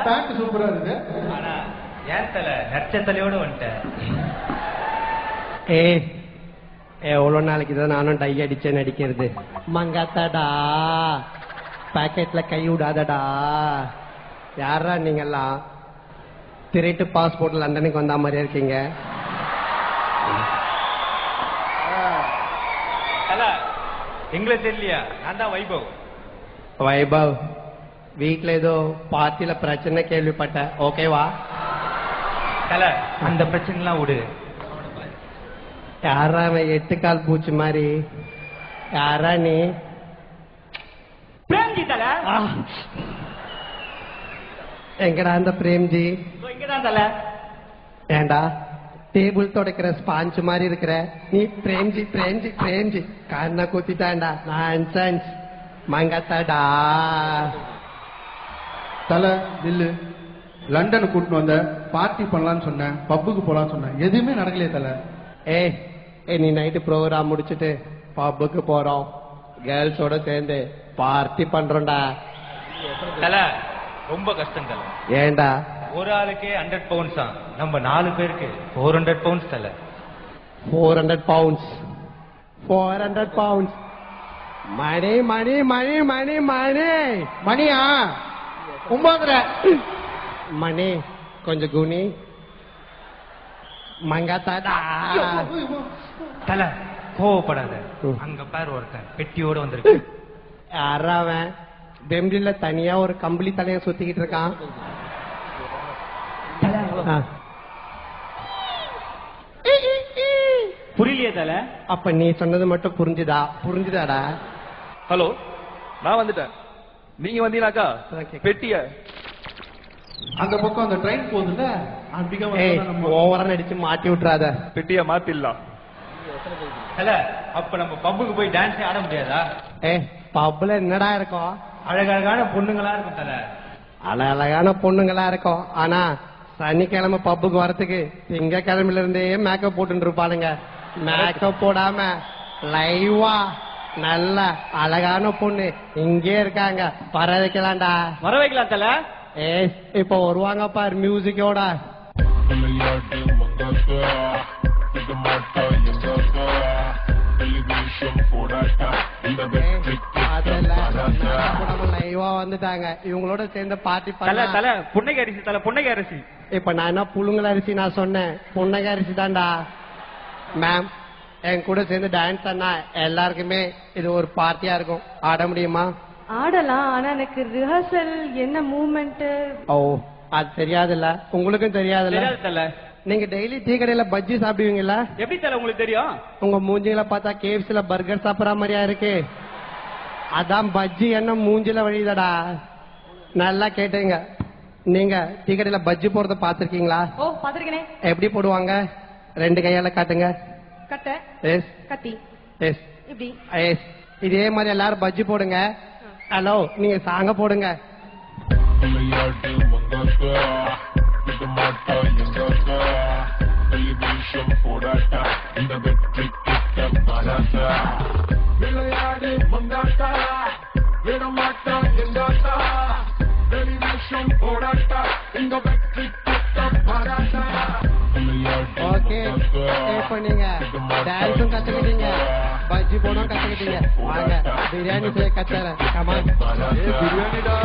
Pant சூப்பரா இருக்கு. ஆனா ஏன் தலை நச்ச தலையோட வந்துட்டேன். எவ்வளோ நாளைக்கு தான் நானும் டை அடிச்சேன்னு அடிக்கிறது. மங்காத்தாடா, பாக்கெட்ல கை விடாதடா. யாரா நீங்கெல்லாம் திருட்டு பாஸ்போர்ட் லண்டனுக்கு வந்த மாதிரியா இருக்கீங்க? எங்களுக்கு தெரியலையா? நான் தான் வைபவ். வைபவ், வீட்டுல ஏதோ பார்ட்டியில பிரச்சனை கேள்விப்பட்டேன். ஓகேவா? தலை அந்த பிரச்சனைலாம் விடு. யாரா அவன் 8 கால் பூச்சி மாதிரி? யாரா நீ? பிரேம்ஜி தலை. எங்கடா அந்த பிரேம்ஜி? இங்கதான் தலை. ஏண்டா டேபிள் தொடக்கிற ஸ்பாஞ்ச் மாதிரி இருக்கிற நீ? பிரேம்ஜி பிரேம்ஜி பிரேம்ஜி கண்ணை குத்திட்டாண்டா. நான்சென்ஸ். மங்கத்தாடா. தலை நில்லு. லண்டனுக்கு கூட்டிட்டு வந்த, பார்ட்டி பண்ணலான்னு சொன்னேன், பப்புக்கு போலான்னு சொன்னேன், எதுவுமே நடக்கலையே தலை. ஏய் நீ நைட்டு ப்ரோக்ராம் முடிச்சுட்டு பப்புக்கு போறோம், கேர்ள்ஸோட சேர்ந்து பார்ட்டி பண்றோம்டா. தலை ரொம்ப கஷ்டம் தலை. ஏண்டா? ஒரு ஆளுக்கே 100 பவுண்ட்ஸ் தான், நம்ம 4 பேருக்கு 400 பவுண்ட்ஸ் தலை. 400 பவுண்ட்ஸ் 400 பவுண்ட்ஸ். மணி மணி மணி மணி மணி மணியா 9. மணி கொஞ்சம் குனி. மங்காத்தாடா. தலை கோவப்படாத. அங்க பாரு ஒருத்தன் பெட்டியோட வந்திருக்கு. யாராவன் பெம்டில தனியா ஒரு கம்பளி தலைய சுத்திக்கிட்டு இருக்கான். புரியலையே தலை. அப்ப நீ சொன்னது மட்டும் புரிஞ்சுதாடா? ஹலோ, நான் வந்துட்டேன். நீங்க வந்தீங்கன்னாக்கா பெட்டிய அந்த பக்கம் அந்த ட்ரெயின் போகுதுல்ல, ஓவரா நடிச்சு மாட்டி விட்டுறாத. பெட்டிய மாத்திடலாம். தலை அப்ப நம்ம பப்புக்கு போய் டான்ஸே ஆட முடியாதா? பப்ல என்னடா இருக்கும்? அழகழகான பொண்ணுங்களா இருக்கும் தலை. அழகழகான பொண்ணுங்களா இருக்கும். ஆனா சனிக்கிழமை பப்புக்கு வரத்துக்கு திங்கக்கிழமையில இருந்தே மேக்கப் போட்டு இருப்பானுங்க. மேக்கப் போடாம லைவா நல்ல அழகான பொண்ணு இங்கே இருக்காங்க. வர வைக்கலாம்டா. வர வைக்கலாம் தலை. இப்ப வருவாங்க பாரு மியூசிக்கோட. லைவா வந்துட்டாங்க. இவங்களோட சேர்ந்து பார்ட்டி பண்ண. புன்னகை அரிசி தலை, புன்னகை அரிசி. இப்ப நான் என்ன புழுங்கல் அரிசி நான் சொன்னேன்? புன்னகை அரிசி தான்டா. மேம் என் கூட சேர்ந்து டான்ஸ் ஆனா எல்லாருக்குமே இது ஒரு பார்ட்டியா இருக்கும். ஆட முடியுமா? ஆடலாம். ஆனா எனக்கு ரிஹர்சல் என்ன மூவ்மெண்ட் அது தெரியாதுல்ல. உங்களுக்கும் தெரியாதுல்ல. நீங்க டெய்லி டீ கடையில பஜ்ஜி சாப்பிடுவீங்களா? எப்படி தலை உங்களுக்கு தெரியும்? உங்க மூஞ்சில பார்த்தா கேஎஃப்சில பர்கர் சாப்பிடற மாதிரியா இருக்கு. அதான் பஜ்ஜி என்ன மூஞ்சில வழிதடா. நல்லா கேட்டுங்க. நீங்க டீ கடையில பஜ்ஜி போறத பாத்திருக்கீங்களா? பாத்திருக்கேனே. எப்படி போடுவாங்க? 2 கையால காட்டுங்க. கட்ட எஸ் கத்தி எஸ் இப்படி எஸ். இதே மாதிரி எல்லாரும் பஜ்ஜி போடுங்க. ஹலோ நீங்க சாங்க போடுங்க. விளையாடு மங்காட்டா, விடமாட்டா எங்காட்டா, வெளிவேஷம் போடாட்டா, இந்த வெற்றி பாராட்டா. ஓகே, இப்ப நீங்க டான்ஸும் கத்துக்கிட்டீங்க, பஜ்ஜி போடும் கத்துக்கிட்டீங்க. வாங்க பிரியாணி செய்ய கத்துறேன். கமான். பிரியாணிடா.